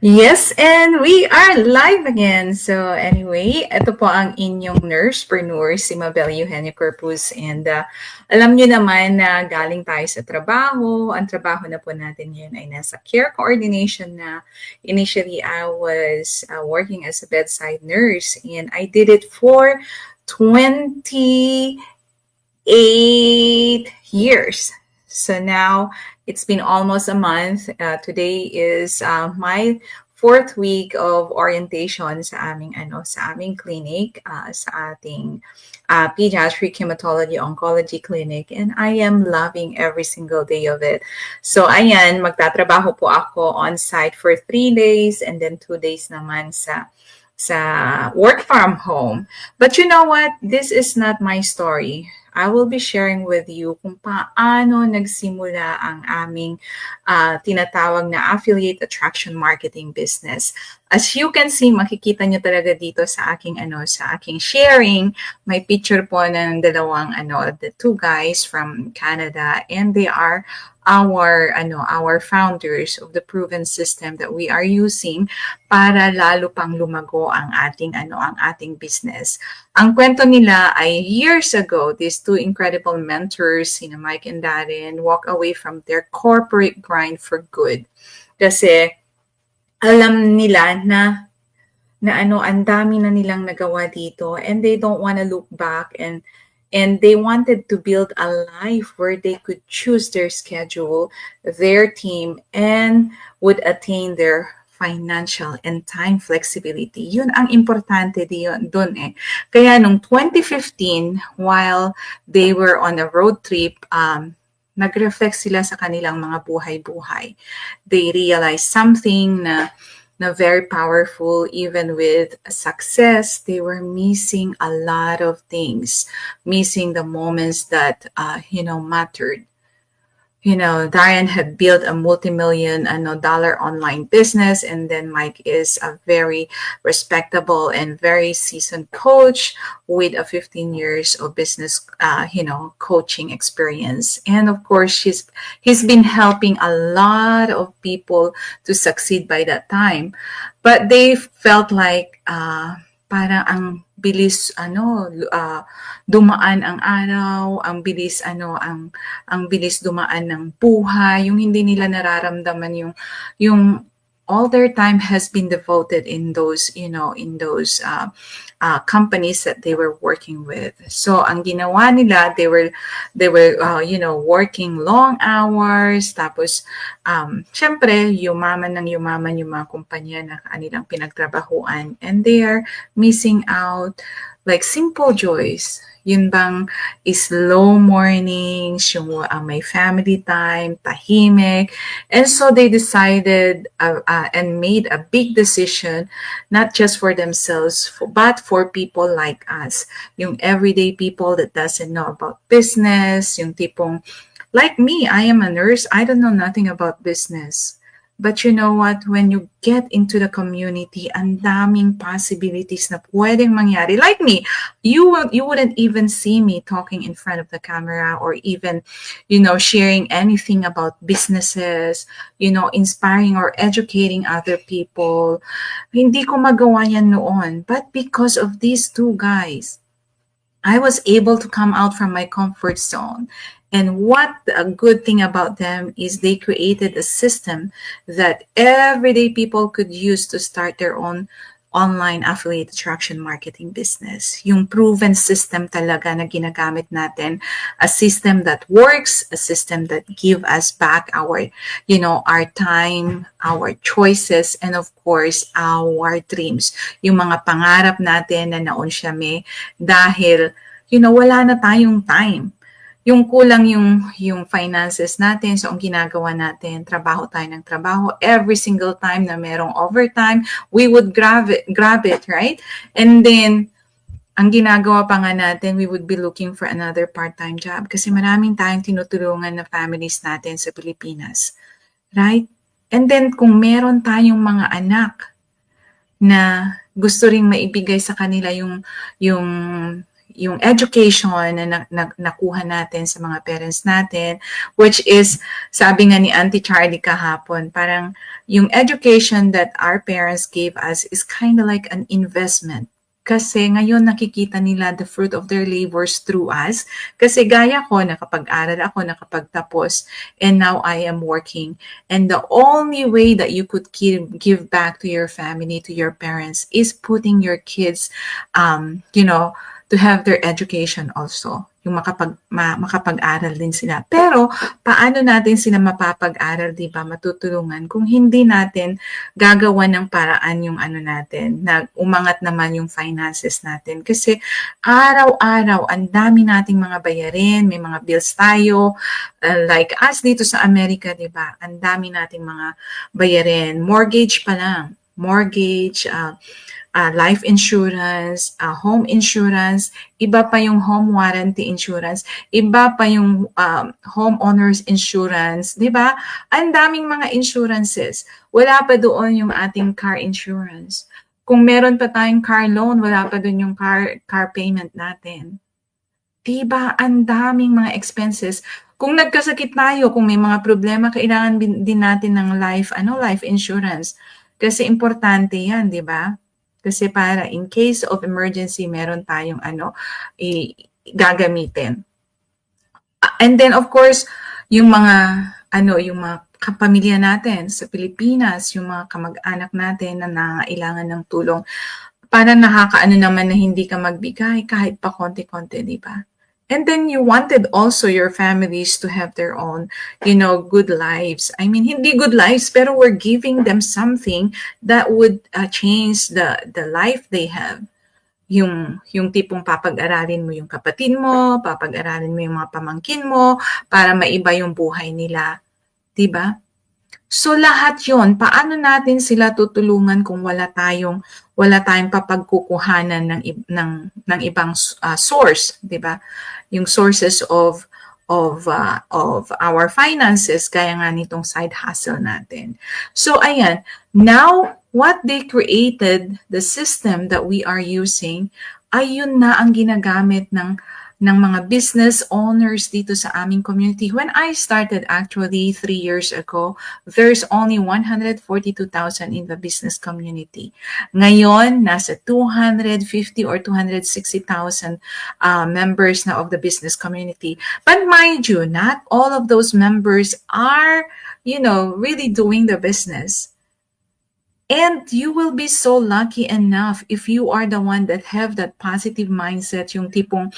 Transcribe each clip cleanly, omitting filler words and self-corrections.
Yes, and we are live again. So anyway, ito po ang inyong nursepreneur, si Mabel Eugenio Corpus. And alam nyo naman na galing tayo sa trabaho. Ang trabaho na po natin ngayon ay nasa care coordination na. Initially, I was working as a bedside nurse and I did it for 28 years. So now it's been almost a month. Today is my fourth week of orientation sa aming clinic, sa ating pediatric hematology oncology clinic, and I am loving every single day of it. So ayan, magtatrabaho po ako on site for 3 days and then 2 days naman sa work from home. But you know what? This is not my story. I will be sharing with you kung paano nagsimula ang aming tinatawag na affiliate attraction marketing business. As you can see, makikita nyo talaga dito sa aking sharing, may picture po ng the two guys from Canada, and they are our founders of the proven system that we are using para lalo pang lumago ang ating business. Ang kwento nila ay years ago, these two incredible mentors, Mike and Darren, walk away from their corporate grind for good. Kasi alam nila na ang dami na nilang nagawa dito, and they don't want to look back, and they wanted to build a life where they could choose their schedule, their team, and would attain their financial and time flexibility. Yun ang importante dun eh. Kaya nung 2015, while they were on a road trip, nag-reflect sila sa kanilang mga buhay-buhay. They realized something na very powerful. Even with success, they were missing a lot of things, missing the moments that mattered. Darren had built a multi-million dollar online business, and then Mike is a very respectable and very seasoned coach with a 15 years of business coaching experience. And of course, he's been helping a lot of people to succeed by that time, but they felt like parang ang bilis dumaan ang araw, ang bilis ang bilis dumaan ng buhay, yung hindi nila nararamdaman yung all their time has been devoted in those companies that they were working with. So ang ginawa nila, they were working long hours, tapos syempre yumaman yung mga kumpanya na kanilang pinagtrabahuan, and they are missing out like simple joys. Yun bang slow mornings, yung may family time, tahimik. And so they decided and made a big decision, not just for themselves, but for people like us. Yung everyday people that doesn't know about business, yung tipong, like me, I am a nurse, I don't know nothing about business. But you know what? When you get into the community, ang daming possibilities na pwedeng mangyari. Like me, you wouldn't even see me talking in front of the camera or even, sharing anything about businesses, inspiring or educating other people. Hindi ko magawa yan noon. But because of these two guys, I was able to come out from my comfort zone. And what a good thing about them is they created a system that everyday people could use to start their own online affiliate attraction marketing business. Yung proven system talaga na ginagamit natin, a system that works, a system that give us back our time, our choices, and of course, our dreams. Yung mga pangarap natin na naunsyame dahil, wala na tayong time. Yung kulang yung finances natin, so ang ginagawa natin, trabaho tayo ng trabaho. Every single time na merong overtime, we would grab it, right? And then, ang ginagawa pa nga natin, we would be looking for another part-time job kasi maraming tayong tinutulungan na families natin sa Pilipinas, right? And then, kung meron tayong mga anak na gusto ring maibigay sa kanila yung yung education na nakuha natin sa mga parents natin, which is, sabi nga ni Auntie Charlie kahapon, parang yung education that our parents gave us is kind of like an investment. Kasi ngayon nakikita nila the fruit of their labors through us. Kasi gaya ko, nakapag-aral ako, nakapagtapos, and now I am working. And the only way that you could give back to your family, to your parents, is putting your kids, to have their education also. Yung makapag-aral din sila. Pero, paano natin sila mapapag-aral, di ba, matutulungan kung hindi natin gagawa ng paraan yung natin, na umangat naman yung finances natin. Kasi, araw-araw, ang dami nating mga bayarin, may mga bills tayo, like us dito sa Amerika, di ba, ang dami nating mga bayarin. Mortgage pa lang. Mortgage, life insurance, home insurance, iba pa yung home warranty insurance, iba pa yung homeowners insurance, di ba? Ang daming mga insurances. Wala pa doon yung ating car insurance. Kung meron pa tayong car loan, wala pa doon yung car payment natin. Diba? Ang daming mga expenses. Kung nagkasakit tayo, kung may mga problema, kailangan din natin ng life insurance. Kasi importante yan, di ba? Kasi para in case of emergency, meron tayong gagamitin. And then of course, yung mga kapamilya natin sa Pilipinas, yung mga kamag-anak natin na nangailangan ng tulong, para nakakaano naman na hindi ka magbigay kahit pa konti-konti, di ba? And then you wanted also your families to have their own, good lives. I mean, hindi good lives, pero we're giving them something that would change the life they have. Yung tipong papag-aralin mo yung kapatid mo, papag-aralin mo yung mga pamangkin mo, para maiba yung buhay nila. Diba? So lahat yon, paano natin sila tutulungan kung wala tayong papagkukuhanan ng ibang source, 'di ba? Yung sources of our finances, kaya nga nitong side hustle natin. So ayan, now what they created, the system that we are using, ay yun na ang ginagamit ng mga business owners dito sa aming community. When I started actually 3 years ago, there's only 142,000 in the business community. Ngayon, nasa 250 or 260,000 members na of the business community. But mind you, not all of those members are, really doing the business. And you will be so lucky enough if you are the one that have that positive mindset, yung tipong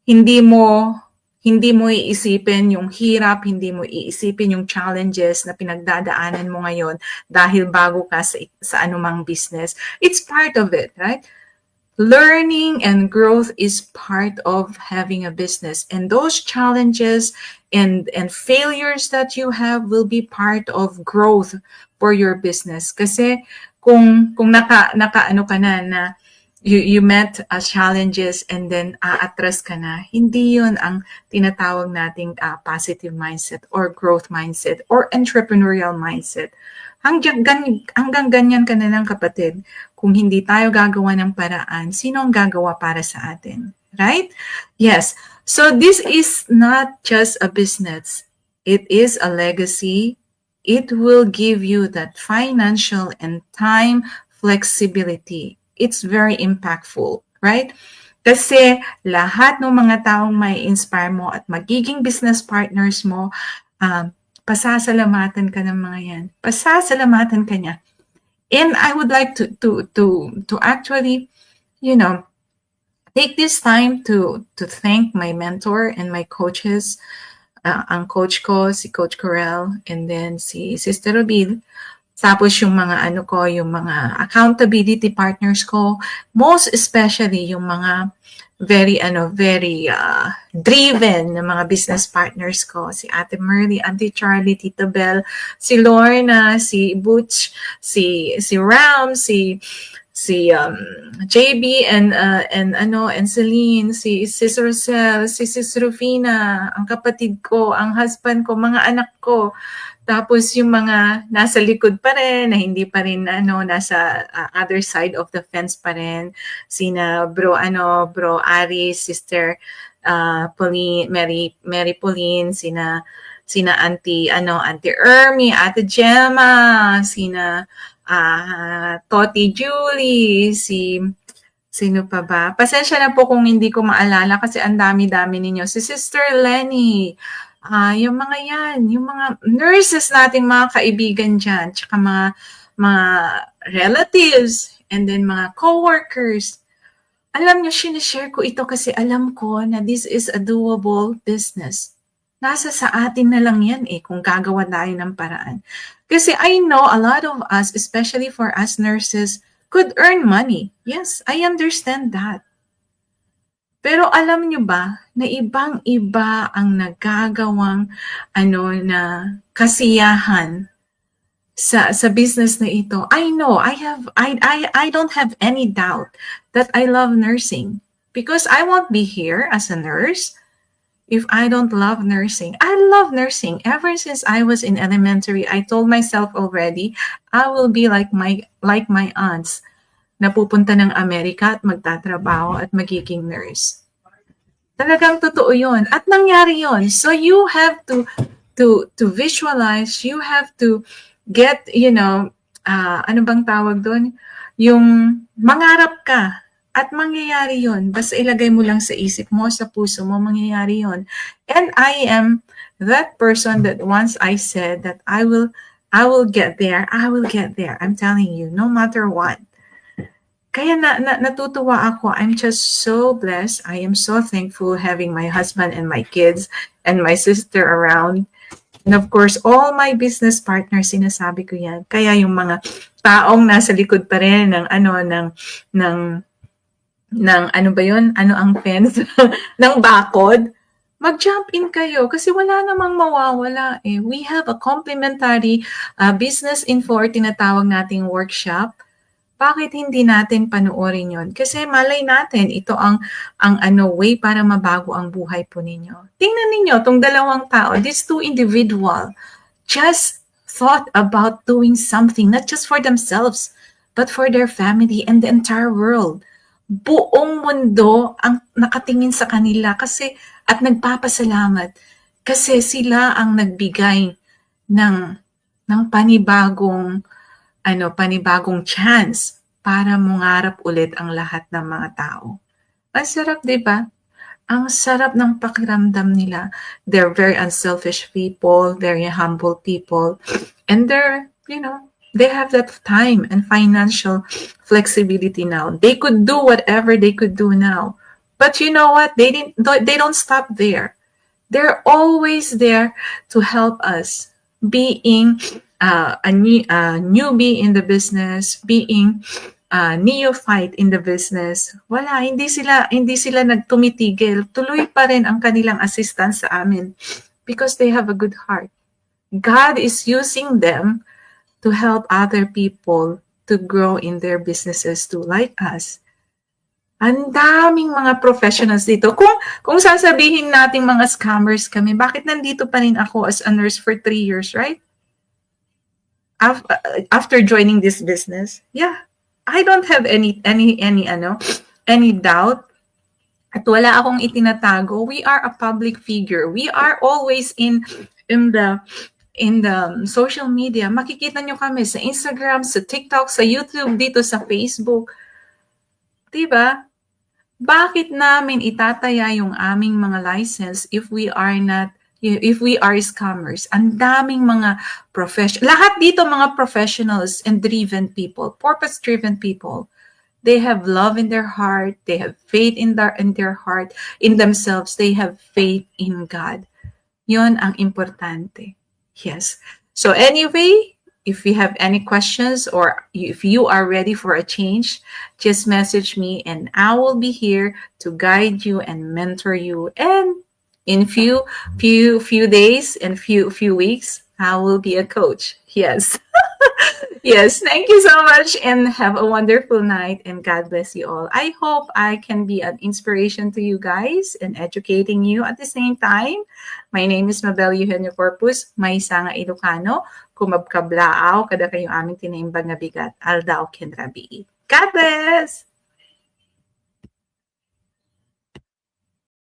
hindi mo iisipin yung hirap, hindi mo iisipin yung challenges na pinagdadaanan mo ngayon dahil bago ka sa anumang business. It's part of it, right? Learning and growth is part of having a business, and those challenges and failures that you have will be part of growth for your business. Kasi kung naka ka na you met challenges and then atras ka na, hindi yun ang tinatawag nating positive mindset or growth mindset or entrepreneurial mindset. Hanggang ganyan ka na lang, kapatid. Kung hindi tayo gagawa ng paraan, sino ang gagawa para sa atin? Right? Yes. So this is not just a business. It is a legacy. It will give you that financial and time flexibility. It's very impactful, right? Kasi lahat ng mga taong may inspire mo at magiging business partners mo, pasasalamatan ka ng mga yan. Pasasalamatan ka niya. And I would like to actually, take this time to thank my mentor and my coaches, ang coach ko, si Coach Corel, and then si Sister Rubil. Tapos yung mga yung mga accountability partners ko, most especially yung mga very driven na mga business partners ko, si Ate Merly, Auntie Charlie, Tita Bell, si Lorna, si Butch, si Ram, si JB and Celine, si Sis Rosel, si Sis Rufina, ang kapatid ko, ang husband ko, mga anak ko, Tapos yung mga nasa likod pa rin, na hindi pa rin nasa other side of the fence pa rin, sina bro Ari, sister Pauline, Mary Pauline, sina Auntie Ermi, Ate Gemma, sina Toti Julie, sino pa ba? Pasensya na po kung hindi ko maalala kasi ang dami-dami ninyo. Si Sister Lenny, yung mga yan, yung mga nurses nating mga kaibigan dyan, tsaka mga relatives, and then mga co-workers. Alam nyo, sinishare ko ito kasi alam ko na this is a doable business. Nasa sa atin na lang yan kung gagawa tayo ng paraan. Kasi I know a lot of us, especially for us nurses, could earn money. Yes, I understand that. Pero alam nyo ba na ibang-iba ang nagagawang na kasiyahan sa business na ito. I know, I don't have any doubt that I love nursing because I won't be here as a nurse if I don't love nursing. I love nursing. Ever since I was in elementary, I told myself already, I will be like my aunts na pupunta ng Amerika at magtatrabaho at magiging nurse. Talagang totoo yun. At nangyari yun. So you have to visualize, you have to get, ano bang tawag doon? Yung mangarap ka at mangyayari yun. Basta ilagay mo lang sa isip mo, sa puso mo, mangyayari yun. And I am that person that once I said that I will get there, I will get there. I'm telling you, no matter what. Kaya natutuwa ako. I'm just so blessed. I am so thankful having my husband and my kids and my sister around. And of course, all my business partners, sinasabi ko yan. Kaya yung mga taong nasa likod pa rin ng ano ba yun? Ano ang fence? ng bakod. Mag-jump in kayo kasi wala namang mawawala eh. We have a complimentary business info or tinatawag nating workshop. Bakit hindi natin panoorin yon? Kasi malay natin, ito ang way para mabago ang buhay po ninyo. Tingnan ninyo, tong dalawang tao, these two individual, just thought about doing something, not just for themselves, but for their family and the entire world. Buong mundo ang nakatingin sa kanila kasi at nagpapasalamat kasi sila ang nagbigay ng panibagong chance para mangarap ulit ang lahat ng mga tao. Ang sarap, di ba? Ang sarap ng pakiramdam nila. They're very unselfish people, very humble people, and they have that time and financial flexibility now. They could do whatever they could do now. But you know what? They don't stop there. They're always there to help us being a newbie in the business, being neophyte in the business. Wala, hindi sila nagtumitigil. Tuloy pa rin ang kanilang assistance sa amin because they have a good heart. God is using them to help other people to grow in their businesses too, like us. Ang daming mga professionals dito. Kung sasabihin nating mga scammers kami, bakit nandito pa rin ako as a nurse for 3 years, right? After joining this business, yeah, I don't have any doubt. At wala akong itinatago. We are a public figure. We are always in the social media. Makikita nyo kami sa Instagram, sa TikTok, sa YouTube, dito sa Facebook. Diba? Bakit namin itataya yung aming mga license if we are scammers? Ang daming mga lahat dito mga professionals and driven people, purpose-driven people. They have love in their heart. They have faith in their heart, in themselves. They have faith in God. Yon ang importante. Yes. So anyway, if you have any questions or if you are ready for a change, just message me and I will be here to guide you and mentor you. And in few days and few weeks, I will be a coach. Yes. Yes, thank you so much and have a wonderful night and God bless you all. I hope I can be an inspiration to you guys and educating you at the same time. My name is Mabel Eugenio Corpus, may nga Ilocano, kumabkablaaw kada kayong aming tinaimbag nga bigat, aldaw kenrabi. God bless!